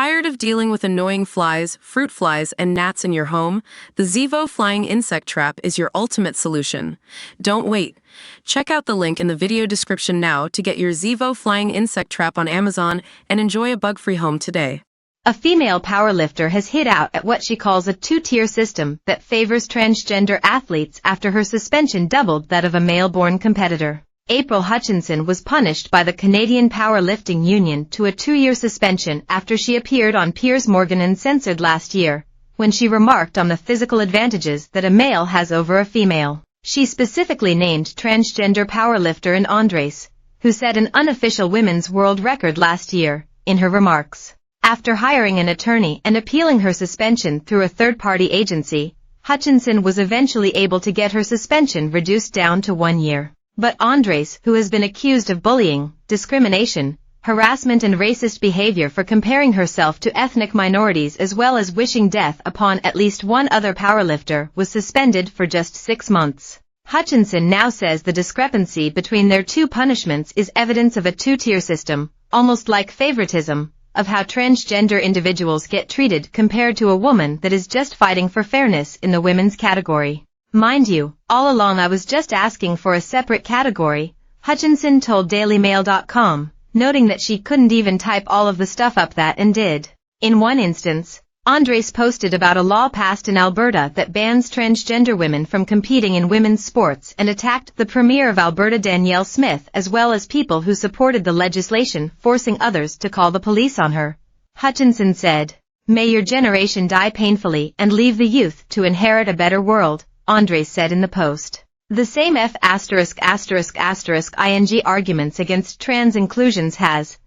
Tired of dealing with annoying flies, fruit flies, and gnats in your home? The Zevo Flying Insect Trap is your ultimate solution. Don't wait. Check out the link in the video description now to get your Zevo Flying Insect Trap on Amazon and enjoy a bug-free home today. A female powerlifter has hit out at what she calls a two-tier system that favors transgender athletes after her suspension doubled that of a male-born competitor. April Hutchinson was punished by the Canadian Powerlifting Union to a 2-year suspension after she appeared on Piers Morgan Uncensored last year, when she remarked on the physical advantages that a male has over a female. She specifically named transgender powerlifter Andres, who set an unofficial women's world record last year, in her remarks. After hiring an attorney and appealing her suspension through a third-party agency, Hutchinson was eventually able to get her suspension reduced down to 1 year. But Andres, who has been accused of bullying, discrimination, harassment and racist behavior for comparing herself to ethnic minorities as well as wishing death upon at least one other powerlifter, was suspended for just 6 months. Hutchinson now says the discrepancy between their two punishments is evidence of a two-tier system, almost like favoritism, of how transgender individuals get treated compared to a woman that is just fighting for fairness in the women's category. Mind you, all along I was just asking for a separate category, Hutchinson told DailyMail.com, noting that she couldn't even type all of the stuff up that and did. In one instance, Andres posted about a law passed in Alberta that bans transgender women from competing in women's sports and attacked the Premier of Alberta Danielle Smith as well as people who supported the legislation forcing others to call the police on her. Hutchinson said, "May your generation die painfully and leave the youth to inherit a better world," Andres said in the post. The same ing arguments against trans inclusions has,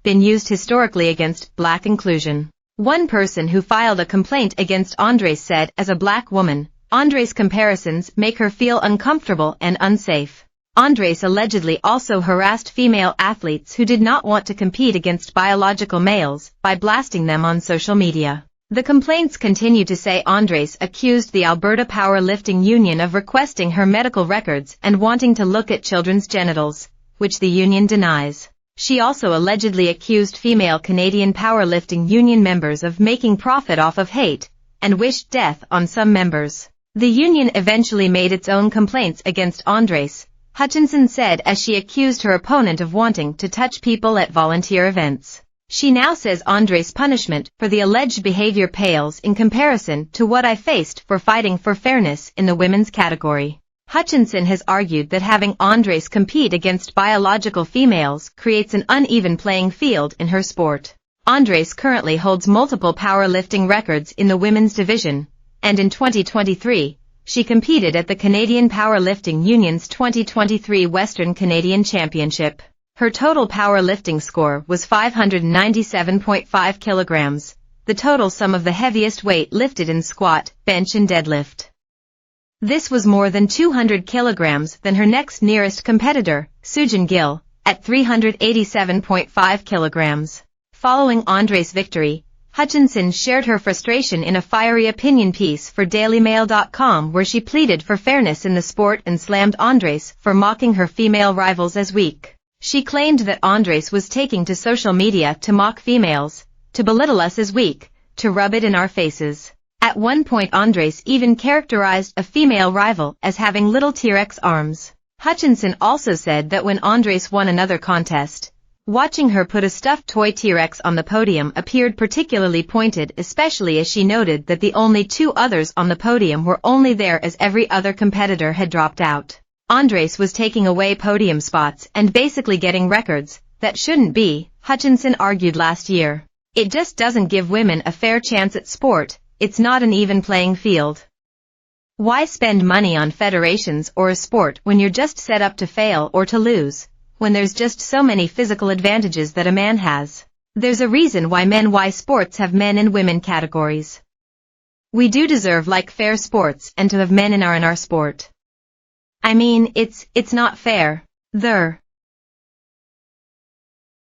been used historically against black inclusion. One person who filed a complaint against Andres said, as a black woman, Andres' comparisons make her feel uncomfortable and unsafe. Andres allegedly also harassed female athletes who did not want to compete against biological males by blasting them on social media. The complaints continue to say Andres accused the Alberta Powerlifting Union of requesting her medical records and wanting to look at children's genitals, which the union denies. She also allegedly accused female Canadian Powerlifting Union members of making profit off of hate, and wished death on some members. The union eventually made its own complaints against Andres, Hutchinson said as she accused her opponent of wanting to touch people at volunteer events. She now says Andres' punishment for the alleged behavior pales in comparison to what I faced for fighting for fairness in the women's category. Hutchinson has argued that having Andres compete against biological females creates an uneven playing field in her sport. Andres currently holds multiple powerlifting records in the women's division, and in 2023, she competed at the Canadian Powerlifting Union's 2023 Western Canadian Championship. Her total powerlifting score was 597.5 kilograms, the total sum of the heaviest weight lifted in squat, bench and deadlift. This was more than 200 kilograms than her next nearest competitor, Sujin Gill, at 387.5 kilograms. Following Andres' victory, Hutchinson shared her frustration in a fiery opinion piece for DailyMail.com where she pleaded for fairness in the sport and slammed Andres for mocking her female rivals as weak. She claimed that Andres was taking to social media to mock females, to belittle us as weak, to rub it in our faces. At one point Andres even characterized a female rival as having little T-Rex arms. Hutchinson also said that when Andres won another contest, watching her put a stuffed toy T-Rex on the podium appeared particularly pointed, especially as she noted that the only 2 others on the podium were only there as every other competitor had dropped out. Andres was taking away podium spots and basically getting records that shouldn't be, Hutchinson argued last year. It just doesn't give women a fair chance at sport, it's not an even playing field. Why spend money on federations or a sport when you're just set up to fail or to lose, when there's just so many physical advantages that a man has? There's a reason why sports have men and women categories. We do deserve like fair sports and to have men in our sport. I mean, it's not fair.